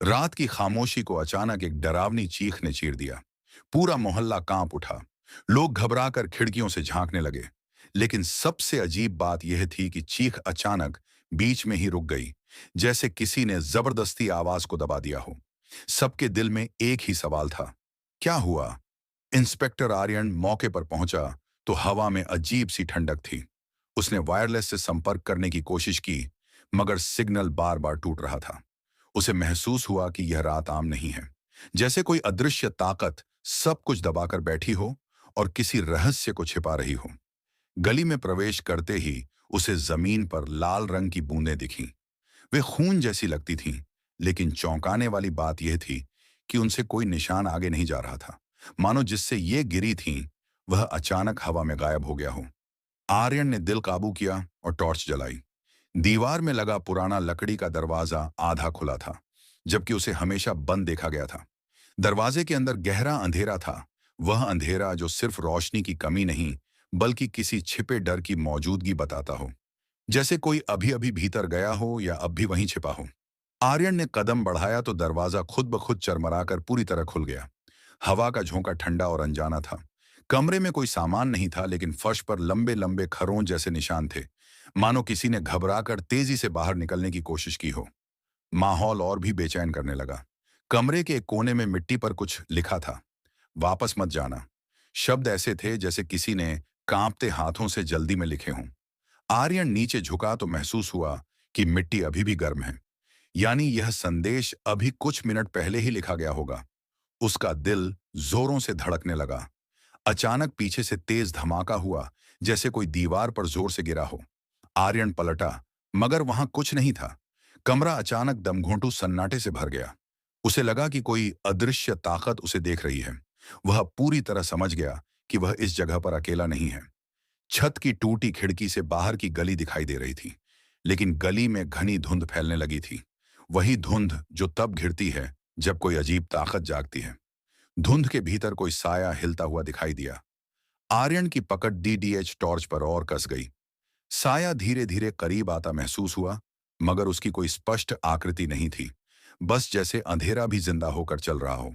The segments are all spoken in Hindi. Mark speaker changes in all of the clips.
Speaker 1: रात की खामोशी को अचानक एक डरावनी चीख ने चीर दिया। पूरा मोहल्ला कांप उठा। लोग घबराकर खिड़कियों से झांकने लगे। लेकिन सबसे अजीब बात यह थी कि चीख अचानक बीच में ही रुक गई, जैसे किसी ने जबरदस्ती आवाज को दबा दिया हो। सबके दिल में एक ही सवाल था, क्या हुआ? इंस्पेक्टर आर्यन मौके पर पहुंचा तो हवा में अजीब सी ठंडक थी। उसने वायरलेस से संपर्क करने की कोशिश की, मगर सिग्नल बार बार टूट रहा था। उसे महसूस हुआ कि यह रात आम नहीं है, जैसे कोई अदृश्य ताकत सब कुछ दबाकर बैठी हो और किसी रहस्य को छिपा रही हो। गली में प्रवेश करते ही उसे जमीन पर लाल रंग की बूंदें दिखीं। वे खून जैसी लगती थीं, लेकिन चौंकाने वाली बात यह थी कि उनसे कोई निशान आगे नहीं जा रहा था, मानो जिससे ये गिरी थीं वह अचानक हवा में गायब हो गया हो। आर्यन ने दिल काबू किया और टॉर्च जलाई। दीवार में लगा पुराना लकड़ी का दरवाजा आधा खुला था, जबकि उसे हमेशा बंद देखा गया था। दरवाजे के अंदर गहरा अंधेरा था, वह अंधेरा जो सिर्फ रोशनी की कमी नहीं, बल्कि किसी छिपे डर की मौजूदगी बताता हो, जैसे कोई अभी अभी भीतर गया हो या अब भी वहीं छिपा हो। आर्यन ने कदम बढ़ाया तो दरवाजा खुद ब खुद चरमराकर पूरी तरह खुल गया। हवा का झोंका ठंडा और अनजाना था। कमरे में कोई सामान नहीं था, लेकिन फर्श पर लंबे लंबे खरोंच जैसे निशान थे, मानो किसी ने घबराकर तेजी से बाहर निकलने की कोशिश की हो। माहौल और भी बेचैन करने लगा। कमरे के एक कोने में मिट्टी पर कुछ लिखा था, वापस मत जाना। शब्द ऐसे थे जैसे किसी ने कांपते हाथों से जल्दी में लिखे हों। आर्यन नीचे झुका तो महसूस हुआ कि मिट्टी अभी भी गर्म है, यानी यह संदेश अभी कुछ मिनट पहले ही लिखा गया होगा। उसका दिल जोरों से धड़कने लगा। अचानक पीछे से तेज धमाका हुआ, जैसे कोई दीवार पर जोर से गिरा हो। आर्यन पलटा, मगर वहां कुछ नहीं था। कमरा अचानक दमघोंटू सन्नाटे से भर गया। उसे लगा कि कोई अदृश्य ताकत उसे देख रही है। वह पूरी तरह समझ गया कि वह इस जगह पर अकेला नहीं है। छत की टूटी खिड़की से बाहर की गली दिखाई दे रही थी, लेकिन गली में घनी धुंध फैलने लगी थी। वही धुंध जो तब घिरती है जब कोई अजीब ताकत जागती है। धुंध के भीतर कोई साया हिलता हुआ दिखाई दिया। आर्यन की पकड़ डीडीएच टॉर्च पर और कस गई। साया धीरे धीरे करीब आता महसूस हुआ, मगर उसकी कोई स्पष्ट आकृति नहीं थी, बस जैसे अंधेरा भी जिंदा होकर चल रहा हो।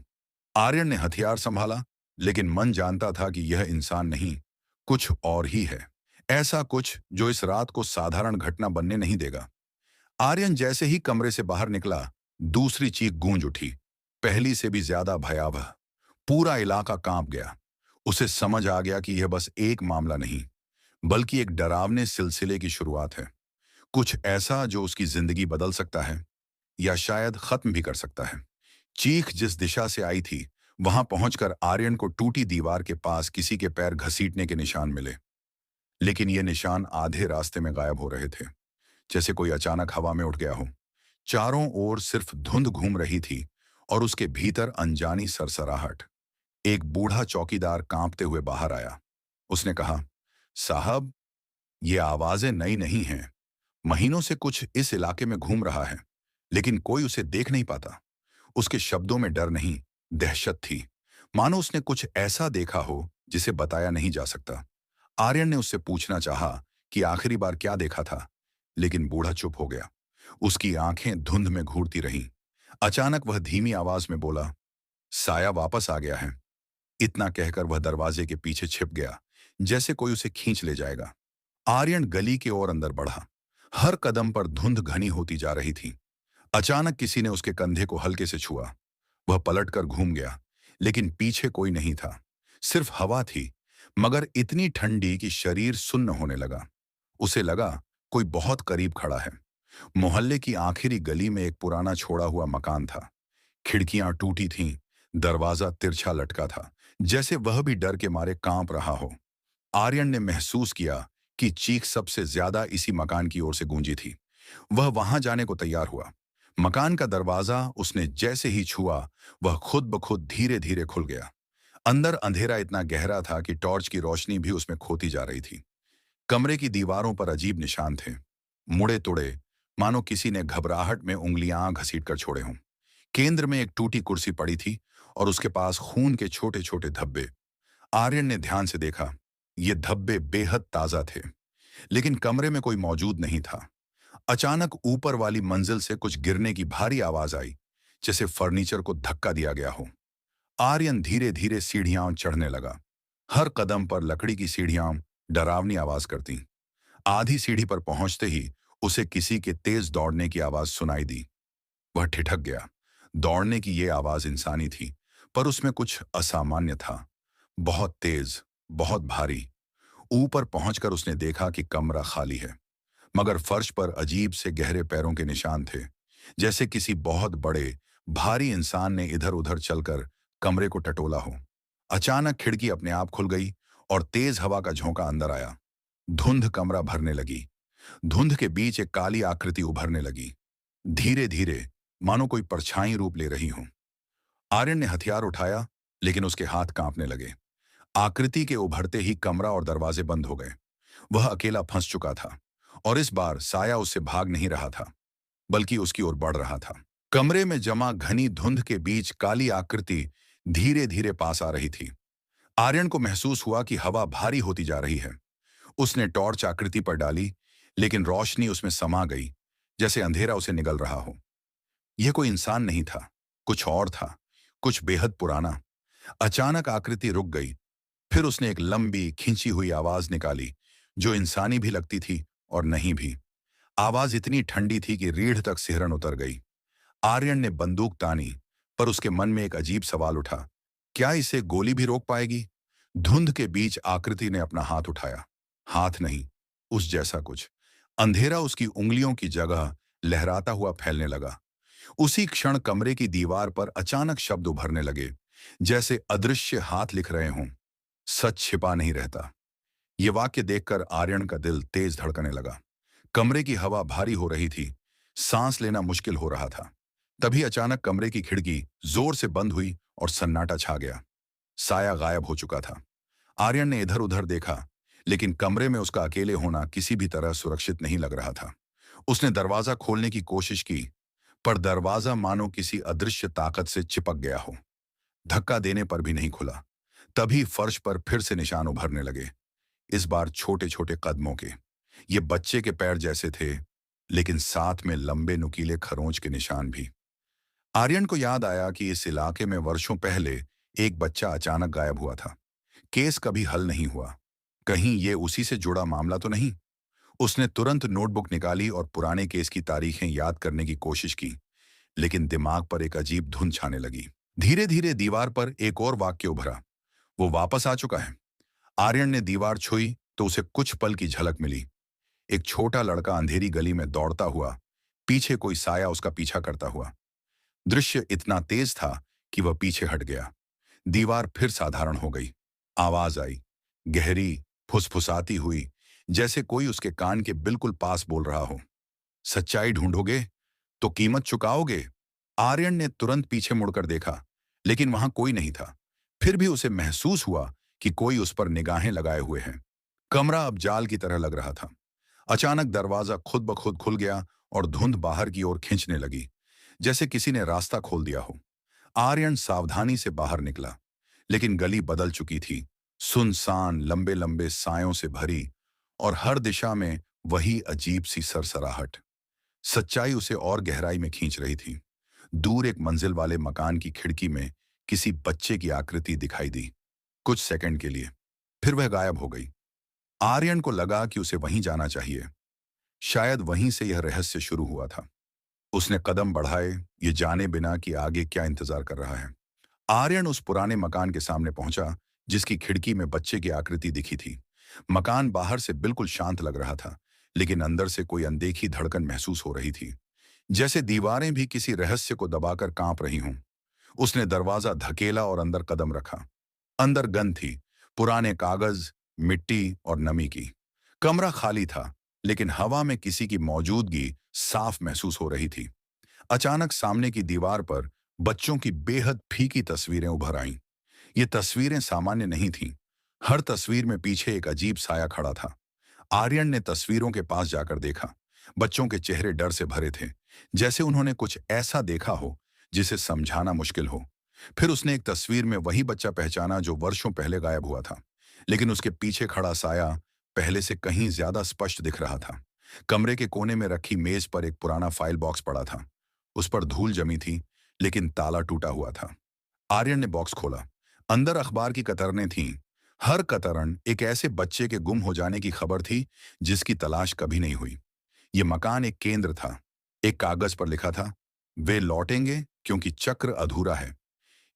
Speaker 1: आर्यन ने हथियार संभाला, लेकिन मन जानता था कि यह इंसान नहीं, कुछ और ही है। ऐसा कुछ जो इस रात को साधारण घटना बनने नहीं देगा। आर्यन जैसे ही कमरे से बाहर निकला, दूसरी चीख गूंज उठी, पहली से भी ज्यादा भयावह। पूरा इलाका कांप गया। उसे समझ आ गया कि यह बस एक मामला नहीं, बल्कि एक डरावने सिलसिले की शुरुआत है। कुछ ऐसा जो उसकी जिंदगी बदल सकता है, या शायद खत्म भी कर सकता है। चीख जिस दिशा से आई थी, वहां पहुंचकर आर्यन को टूटी दीवार के पास किसी के पैर घसीटने के निशान मिले। लेकिन ये निशान आधे रास्ते में गायब हो रहे थे, जैसे कोई अचानक हवा में उठ गया हो। चारों ओर सिर्फ धुंध घूम रही थी और उसके भीतर अनजानी सरसराहट। एक बूढ़ा चौकीदार कांपते हुए बाहर आया। उसने कहा, साहब, ये आवाजें नई नहीं हैं। महीनों से कुछ इस इलाके में घूम रहा है, लेकिन कोई उसे देख नहीं पाता। उसके शब्दों में डर नहीं, दहशत थी, मानो उसने कुछ ऐसा देखा हो जिसे बताया नहीं जा सकता। आर्यन ने उससे पूछना चाहा कि आखिरी बार क्या देखा था, लेकिन बूढ़ा चुप हो गया। उसकी आंखें धुंध में घूरती रहीं। अचानक वह धीमी आवाज में बोला, साया वापस आ गया है। इतना कहकर वह दरवाजे के पीछे छिप गया, जैसे कोई उसे खींच ले जाएगा। आर्यन गली के ओर अंदर बढ़ा। हर कदम पर धुंध घनी होती जा रही थी। अचानक किसी ने उसके कंधे को हल्के से छुआ। वह पलटकर घूम गया, लेकिन पीछे कोई नहीं था। सिर्फ हवा थी, मगर इतनी ठंडी कि शरीर सुन्न होने लगा। उसे लगा कोई बहुत करीब खड़ा है। मोहल्ले की आखिरी गली में एक पुराना छोड़ा हुआ मकान था। खिड़कियां टूटी थीं, दरवाजा तिरछा लटका था, जैसे वह भी डर के मारे कांप रहा हो। आर्यन ने महसूस किया कि चीख सबसे ज्यादा इसी मकान की ओर से गूंजी थी। वह वहां जाने को तैयार हुआ। मकान का दरवाजा उसने जैसे ही छुआ, वह खुद ब खुद धीरे धीरे खुल गया। अंदर अंधेरा इतना गहरा था कि टॉर्च की रोशनी भी उसमें खोती जा रही थी। कमरे की दीवारों पर अजीब निशान थे, मुड़े तुड़े, मानो किसी ने घबराहट में उंगलियां घसीट कर छोड़े हों। केंद्र में एक टूटी कुर्सी पड़ी थी और उसके पास खून के छोटे छोटे धब्बे। आर्यन ने ध्यान से देखा। ये धब्बे बेहद ताजा थे, लेकिन कमरे में कोई मौजूद नहीं था। अचानक ऊपर वाली मंजिल से कुछ गिरने की भारी आवाज आई, जैसे फर्नीचर को धक्का दिया गया हो। आर्यन धीरे धीरे सीढ़ियां चढ़ने लगा। हर कदम पर लकड़ी की सीढ़ियां डरावनी आवाज करती। आधी सीढ़ी पर पहुंचते ही उसे किसी के तेज दौड़ने की आवाज सुनाई दी। वह ठिठक गया। दौड़ने की ये आवाज इंसानी थी, पर उसमें कुछ असामान्य था। बहुत तेज, बहुत भारी। ऊपर पहुंचकर उसने देखा कि कमरा खाली है, मगर फर्श पर अजीब से गहरे पैरों के निशान थे, जैसे किसी बहुत बड़े, भारी इंसान ने इधर उधर चलकर कमरे को टटोला हो। अचानक खिड़की अपने आप खुल गई और तेज हवा का झोंका अंदर आया। धुंध कमरा भरने लगी। धुंध के बीच एक काली आकृति उभरने लगी, धीरे धीरे, मानो कोई परछाई रूप ले रही हो। आर्यन ने हथियार उठाया, लेकिन उसके हाथ कांपने लगे। आकृति के उभरते ही कमरा और दरवाजे बंद हो गए। वह अकेला फंस चुका था, और इस बार साया उससे भाग नहीं रहा था, बल्कि उसकी ओर बढ़ रहा था। कमरे में जमा घनी धुंध के बीच काली आकृति धीरे धीरे पास आ रही थी। आर्यन को महसूस हुआ कि हवा भारी होती जा रही है। उसने टॉर्च आकृति पर डाली, लेकिन रोशनी उसमें समा गई, जैसे अंधेरा उसे निगल रहा हो। यह कोई इंसान नहीं था, कुछ और था, कुछ बेहद पुराना। अचानक आकृति रुक गई। फिर उसने एक लंबी खींची हुई आवाज निकाली, जो इंसानी भी लगती थी और नहीं भी। आवाज इतनी ठंडी थी कि रीढ़ तक सिहरन उतर गई। आर्यन ने बंदूक तानी, पर उसके मन में एक अजीब सवाल उठा, क्या इसे गोली भी रोक पाएगी? धुंध के बीच आकृति ने अपना हाथ उठाया। हाथ नहीं, उस जैसा कुछ। अंधेरा उसकी उंगलियों की जगह लहराता हुआ फैलने लगा। उसी क्षण कमरे की दीवार पर अचानक शब्द उभरने लगे, जैसे अदृश्य हाथ लिख रहे हों, सच छिपा नहीं रहता। ये वाक्य देखकर आर्यन का दिल तेज धड़कने लगा। कमरे की हवा भारी हो रही थी, सांस लेना मुश्किल हो रहा था। तभी अचानक कमरे की खिड़की जोर से बंद हुई और सन्नाटा छा गया। साया गायब हो चुका था। आर्यन ने इधर उधर देखा, लेकिन कमरे में उसका अकेले होना किसी भी तरह सुरक्षित नहीं लग रहा था। उसने दरवाजा खोलने की कोशिश की, पर दरवाजा मानो किसी अदृश्य ताकत से चिपक गया हो। धक्का देने पर भी नहीं खुला। तभी फर्श पर फिर से निशान उभरने लगे, इस बार छोटे छोटे कदमों के। ये बच्चे के पैर जैसे थे, लेकिन साथ में लंबे नुकीले खरोंच के निशान भी। आर्यन को याद आया कि इस इलाके में वर्षों पहले एक बच्चा अचानक गायब हुआ था। केस कभी हल नहीं हुआ। कहीं ये उसी से जुड़ा मामला तो नहीं? उसने तुरंत नोटबुक निकाली और पुराने केस की तारीखें याद करने की कोशिश की, लेकिन दिमाग पर एक अजीब धुंध छाने लगी। धीरे धीरे दीवार पर एक और वाक्य उभरा, वो वापस आ चुका है। आर्यन ने दीवार छुई तो उसे कुछ पल की झलक मिली। एक छोटा लड़का अंधेरी गली में दौड़ता हुआ, पीछे कोई साया उसका पीछा करता हुआ। दृश्य इतना तेज था कि वह पीछे हट गया। दीवार फिर साधारण हो गई। आवाज आई, गहरी, फुसफुसाती हुई, जैसे कोई उसके कान के बिल्कुल पास बोल रहा हो। सच्चाई ढूंढोगे तो कीमत चुकाओगे। आर्यन ने तुरंत पीछे मुड़कर देखा, लेकिन वहां कोई नहीं था। फिर भी उसे महसूस हुआ कि कोई उस पर निगाहें लगाए हुए है। कमरा अब जाल की तरह लग रहा था। अचानक दरवाजा खुद ब खुद खुल गया और धुंध बाहर की ओर खींचने लगी, जैसे किसी ने रास्ता खोल दिया हो। आर्यन सावधानी से बाहर निकला, लेकिन गली बदल चुकी थी, सुनसान, लंबे लंबे सायों से भरी, और हर दिशा में वही अजीब सी सरसराहट। सच्चाई उसे और गहराई में खींच रही थी। दूर एक मंजिल वाले मकान की खिड़की में किसी बच्चे की आकृति दिखाई दी, कुछ सेकंड के लिए, फिर वह गायब हो गई। आर्यन को लगा कि उसे वहीं जाना चाहिए। शायद वहीं से यह रहस्य शुरू हुआ था। उसने कदम बढ़ाए, ये जाने बिना कि आगे क्या इंतजार कर रहा है। आर्यन उस पुराने मकान के सामने पहुंचा, जिसकी खिड़की में बच्चे की आकृति दिखी थी। मकान बाहर से बिल्कुल शांत लग रहा था, लेकिन अंदर से कोई अनदेखी धड़कन महसूस हो रही थी, जैसे दीवारें भी किसी रहस्य को दबाकर कांप रही हों। उसने दरवाजा धकेला और अंदर कदम रखा। अंदर गंध थी, पुराने कागज, मिट्टी और नमी की। कमरा खाली था, लेकिन हवा में किसी की मौजूदगी साफ महसूस हो रही थी। अचानक सामने की दीवार पर बच्चों की बेहद फीकी तस्वीरें उभर आईं। ये तस्वीरें सामान्य नहीं थीं। हर तस्वीर में पीछे एक अजीब साया खड़ा था। आर्यन ने तस्वीरों के पास जाकर देखा। बच्चों के चेहरे डर से भरे थे, जैसे उन्होंने कुछ ऐसा देखा हो जिसे समझाना मुश्किल हो। फिर उसने एक तस्वीर में वही बच्चा पहचाना जो वर्षों पहले गायब हुआ था, लेकिन उसके पीछे खड़ा साया पहले से कहीं ज्यादा स्पष्ट दिख रहा था। कमरे के कोने में रखी मेज पर एक पुराना फाइल बॉक्स पड़ा था। उस पर धूल जमी थी, लेकिन ताला टूटा हुआ था। आर्यन ने बॉक्स खोला। अंदर अखबार की कतरनें थीं। हर कतरन एक ऐसे बच्चे के गुम हो जाने की खबर थी जिसकी तलाश कभी नहीं हुई। ये मकान एक केंद्र था। एक कागज पर लिखा था, वे लौटेंगे क्योंकि चक्र अधूरा है।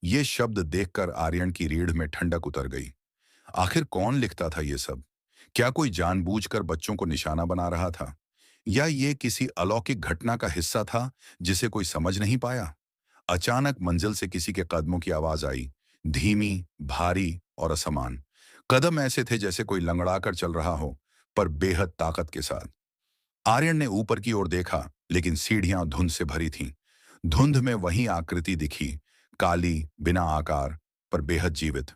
Speaker 1: ये शब्द देखकर आर्यन की रीढ़ में ठंडक उतर गई। आखिर कौन लिखता था ये सब? क्या कोई जानबूझकर बच्चों को निशाना बना रहा था, या ये किसी अलौकिक घटना का हिस्सा था जिसे कोई समझ नहीं पाया? अचानक मंजिल से किसी के कदमों की आवाज आई, धीमी, भारी और असमान। कदम ऐसे थे जैसे कोई लंगड़ाकर चल रहा हो, पर बेहद ताकत के साथ। आर्यन ने ऊपर की ओर देखा, लेकिन सीढ़ियां धुंध से भरी थीं। धुंध में वही आकृति दिखी, काली, बिना आकार, पर बेहद जीवित।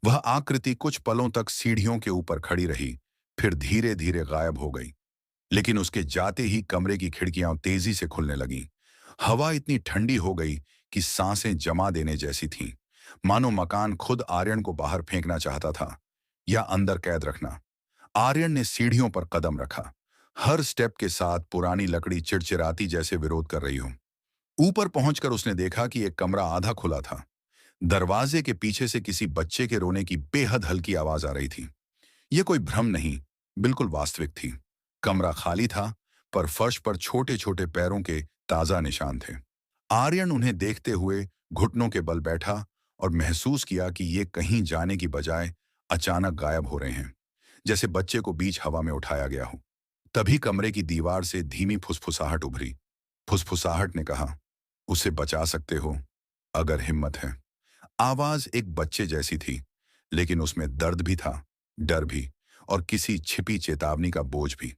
Speaker 1: वह आकृति कुछ पलों तक सीढ़ियों के ऊपर खड़ी रही, फिर धीरे धीरे गायब हो गई। लेकिन उसके जाते ही कमरे की खिड़कियां तेजी से खुलने लगीं। हवा इतनी ठंडी हो गई कि सांसें जमा देने जैसी थीं, मानो मकान खुद आर्यन को बाहर फेंकना चाहता था, या अंदर कैद रखना। आर्यन ने सीढ़ियों पर कदम रखा। हर स्टेप के साथ पुरानी लकड़ी चिड़चिड़ाती जैसे विरोध कर रही हो। ऊपर पहुंचकर उसने देखा कि एक कमरा आधा खुला था। दरवाजे के पीछे से किसी बच्चे के रोने की बेहद हल्की आवाज आ रही थी। यह कोई भ्रम नहीं, बिल्कुल वास्तविक थी। कमरा खाली था, पर फर्श पर छोटे छोटे पैरों के ताजा निशान थे। आर्यन उन्हें देखते हुए घुटनों के बल बैठा और महसूस किया कि ये कहीं जाने की बजाय अचानक गायब हो रहे हैं, जैसे बच्चे को बीच हवा में उठाया गया हो। तभी कमरे की दीवार से धीमी फुसफुसाहट उभरी। फुसफुसाहट ने कहा, उसे बचा सकते हो, अगर हिम्मत है। आवाज एक बच्चे जैसी थी, लेकिन उसमें दर्द भी था, डर भी, और किसी छिपी चेतावनी का बोझ भी।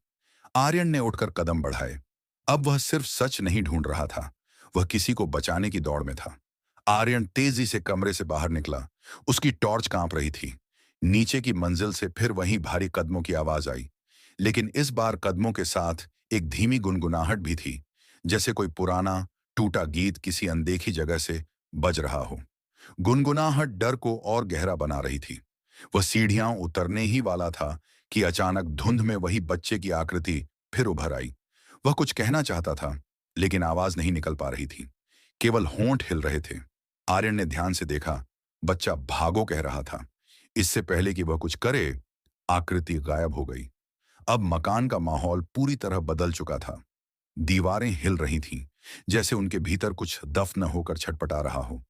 Speaker 1: आर्यन ने उठकर कदम बढ़ाए। अब वह सिर्फ सच नहीं ढूंढ रहा था, वह किसी को बचाने की दौड़ में था। आर्यन तेजी से कमरे से बाहर निकला। उसकी टॉर्च कांप रही थी। नीचे की मंजिल से फिर वही भारी कदमों की आवाज आई, लेकिन इस बार कदमों के साथ एक धीमी गुनगुनाहट भी थी, जैसे कोई पुराना टूटा गीत किसी अनदेखी जगह से बज रहा हो। गुनगुनाहट डर को और गहरा बना रही थी। वह सीढ़ियां उतरने ही वाला था कि अचानक धुंध में वही बच्चे की आकृति फिर उभर आई। वह कुछ कहना चाहता था, लेकिन आवाज नहीं निकल पा रही थी। केवल होंठ हिल रहे थे। आर्यन ने ध्यान से देखा। बच्चा भागो कह रहा था। इससे पहले कि वह कुछ करे, आकृति गायब हो गई। अब मकान का माहौल पूरी तरह बदल चुका था। दीवारें हिल रही थीं, जैसे उनके भीतर कुछ दफन होकर छटपटा रहा हो।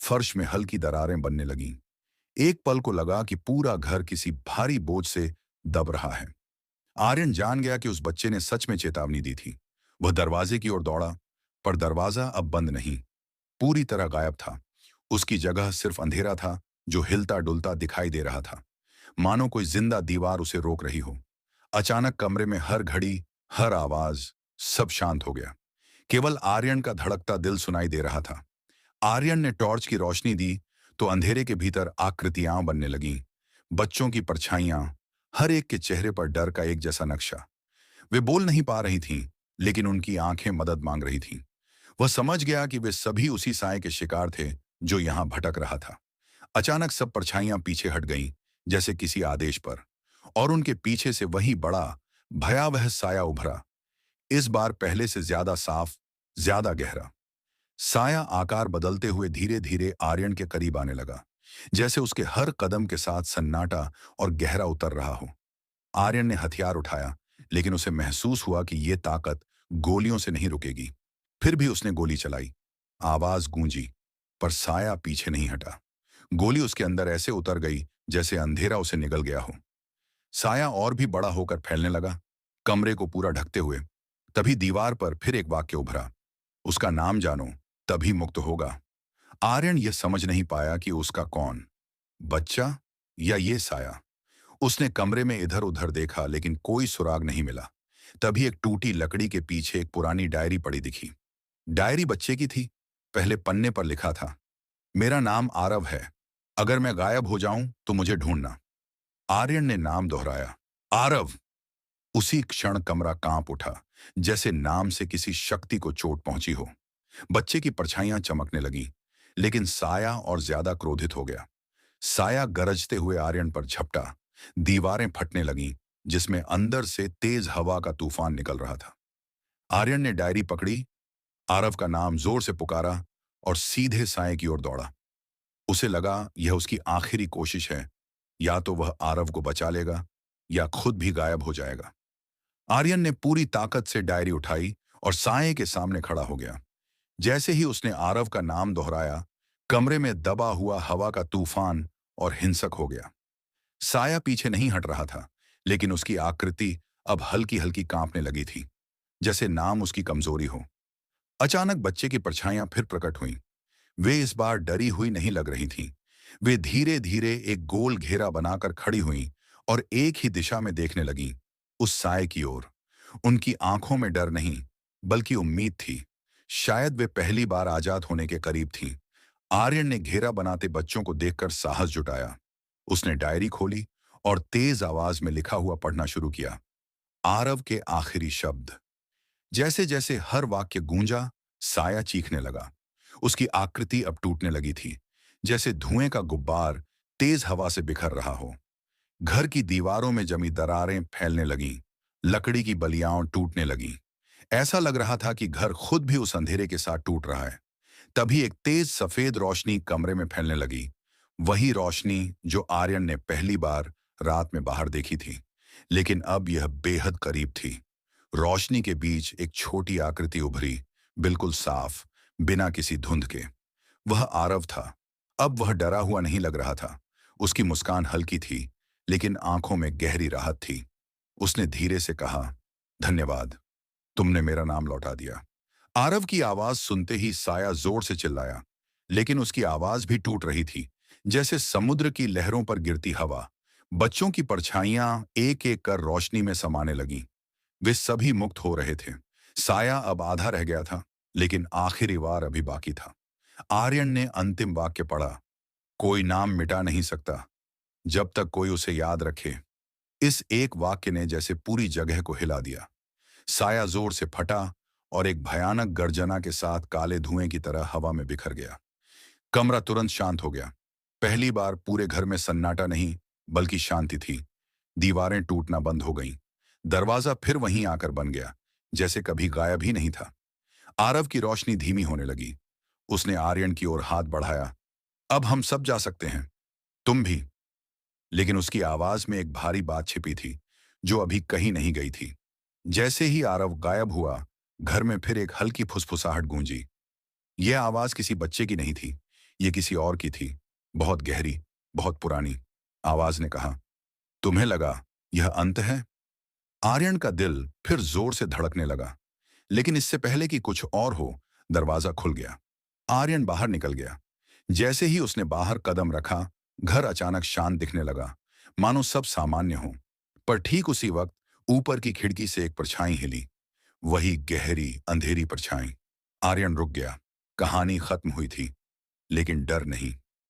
Speaker 1: फर्श में हल्की दरारें बनने लगीं। एक पल को लगा कि पूरा घर किसी भारी बोझ से दब रहा है। आर्यन जान गया कि उस बच्चे ने सच में चेतावनी दी थी। वह दरवाजे की ओर दौड़ा, पर दरवाजा अब बंद नहीं, पूरी तरह गायब था। उसकी जगह सिर्फ अंधेरा था, जो हिलता डुलता दिखाई दे रहा था, मानो कोई जिंदा दीवार उसे रोक रही हो। अचानक कमरे में हर घड़ी, हर आवाज, सब शांत हो गया। केवल आर्यन का धड़कता दिल सुनाई दे रहा था। आर्यन ने टॉर्च की रोशनी दी तो अंधेरे के भीतर आकृतियां बनने लगीं। बच्चों की परछाइयां, हर एक के चेहरे पर डर का एक जैसा नक्शा। वे बोल नहीं पा रही थीं, लेकिन उनकी आंखें मदद मांग रही थीं। वह समझ गया कि वे सभी उसी साए के शिकार थे जो यहां भटक रहा था। अचानक सब परछाइयां पीछे हट गईं, जैसे किसी आदेश पर, और उनके पीछे से वही बड़ा, भयावह साया उभरा। इस बार पहले से ज्यादा साफ, ज्यादा गहरा। साया आकार बदलते हुए धीरे धीरे आर्यन के करीब आने लगा, जैसे उसके हर कदम के साथ सन्नाटा और गहरा उतर रहा हो। आर्यन ने हथियार उठाया, लेकिन उसे महसूस हुआ कि यह ताकत गोलियों से नहीं रुकेगी। फिर भी उसने गोली चलाई। आवाज गूंजी, पर साया पीछे नहीं हटा। गोली उसके अंदर ऐसे उतर गई जैसे अंधेरा उसे निगल गया हो। साया और भी बड़ा होकर फैलने लगा, कमरे को पूरा ढकते हुए। तभी दीवार पर फिर एक वाक्य उभरा, उसका नाम जानो, तभी मुक्त होगा। आर्यन यह समझ नहीं पाया कि उसका कौन, बच्चा या ये साया। उसने कमरे में इधर उधर देखा, लेकिन कोई सुराग नहीं मिला। तभी एक टूटी लकड़ी के पीछे एक पुरानी डायरी पड़ी दिखी। डायरी बच्चे की थी। पहले पन्ने पर लिखा था, मेरा नाम आरव है, अगर मैं गायब हो जाऊं तो मुझे ढूंढना। आर्यन ने नाम दोहराया, आरव। उसी क्षण कमरा कांप उठा, जैसे नाम से किसी शक्ति को चोट पहुंची हो। बच्चे की परछाइयां चमकने लगीं, लेकिन साया और ज्यादा क्रोधित हो गया। साया गरजते हुए आर्यन पर झपटा। दीवारें फटने लगीं, जिसमें अंदर से तेज हवा का तूफान निकल रहा था। आर्यन ने डायरी पकड़ी, आरव का नाम जोर से पुकारा, और सीधे साए की ओर दौड़ा। उसे लगा यह उसकी आखिरी कोशिश है, या तो वह आरव को बचा लेगा या खुद भी गायब हो जाएगा। आर्यन ने पूरी ताकत से डायरी उठाई और साए के सामने खड़ा हो गया। जैसे ही उसने आरव का नाम दोहराया, कमरे में दबा हुआ हवा का तूफान और हिंसक हो गया। साया पीछे नहीं हट रहा था, लेकिन उसकी आकृति अब हल्की हल्की कांपने लगी थी, जैसे नाम उसकी कमजोरी हो। अचानक बच्चे की परछाइयां फिर प्रकट हुईं। वे इस बार डरी हुई नहीं लग रही थीं। वे धीरे धीरे एक गोल घेरा बनाकर खड़ी हुईं और एक ही दिशा में देखने लगीं, उस साए की ओर। उनकी आंखों में डर नहीं, बल्कि उम्मीद थी। शायद वे पहली बार आजाद होने के करीब थीं। आर्यन ने घेरा बनाते बच्चों को देखकर साहस जुटाया। उसने डायरी खोली और तेज आवाज में लिखा हुआ पढ़ना शुरू किया। आरव के आखिरी शब्द। जैसे जैसे हर वाक्य गूंजा, साया चीखने लगा। उसकी आकृति अब टूटने लगी थी, जैसे धुएं का गुब्बार तेज हवा से बिखर रहा हो। घर की दीवारों में जमी दरारें फैलने लगीं, लकड़ी की बलियाओं टूटने लगीं। ऐसा लग रहा था कि घर खुद भी उस अंधेरे के साथ टूट रहा है। तभी एक तेज सफेद रोशनी कमरे में फैलने लगी। वही रोशनी जो आर्यन ने पहली बार रात में बाहर देखी थी, लेकिन अब यह बेहद करीब थी। रोशनी के बीच एक छोटी आकृति उभरी, बिल्कुल साफ, बिना किसी धुंध के। वह आरव था। अब वह डरा हुआ नहीं लग रहा था। उसकी मुस्कान हल्की थी, लेकिन आंखों में गहरी राहत थी। उसने धीरे से कहा, धन्यवाद, तुमने मेरा नाम लौटा दिया। आरव की आवाज सुनते ही साया जोर से चिल्लाया, लेकिन उसकी आवाज भी टूट रही थी, जैसे समुद्र की लहरों पर गिरती हवा। बच्चों की परछाइयां एक एक कर रोशनी में समाने लगीं। वे सभी मुक्त हो रहे थे। साया अब आधा रह गया था, लेकिन आखिरी वार अभी बाकी था। आर्यन ने अंतिम वाक्य पढ़ा, कोई नाम मिटा नहीं सकता जब तक कोई उसे याद रखे। इस एक वाक्य ने जैसे पूरी जगह को हिला दिया। साया जोर से फटा और एक भयानक गर्जना के साथ काले धुएं की तरह हवा में बिखर गया। कमरा तुरंत शांत हो गया। पहली बार पूरे घर में सन्नाटा नहीं, बल्कि शांति थी। दीवारें टूटना बंद हो गईं। दरवाजा फिर वहीं आकर बन गया, जैसे कभी गायब ही नहीं था। आरव की रोशनी धीमी होने लगी। उसने आर्यन की ओर हाथ बढ़ाया। अब हम सब जा सकते हैं, तुम भी। लेकिन उसकी आवाज में एक भारी बात छिपी थी, जो अभी कहीं नहीं गई थी। जैसे ही आरव गायब हुआ, घर में फिर एक हल्की फुसफुसाहट गूंजी। यह आवाज किसी बच्चे की नहीं थी, ये किसी और की थी, बहुत गहरी, बहुत पुरानी। आवाज ने कहा, तुम्हें लगा यह अंत है? आर्यन का दिल फिर जोर से धड़कने लगा, लेकिन इससे पहले कि कुछ और हो, दरवाजा खुल गया। आर्यन बाहर निकल गया। जैसे ही उसने बाहर कदम रखा, घर अचानक शांत दिखने लगा, मानो सब सामान्य हो। पर ठीक उसी वक्त ऊपर की खिड़की से एक परछाई हिली, वही गहरी अंधेरी परछाई। आर्यन रुक गया। कहानी खत्म हुई थी, लेकिन डर नहीं।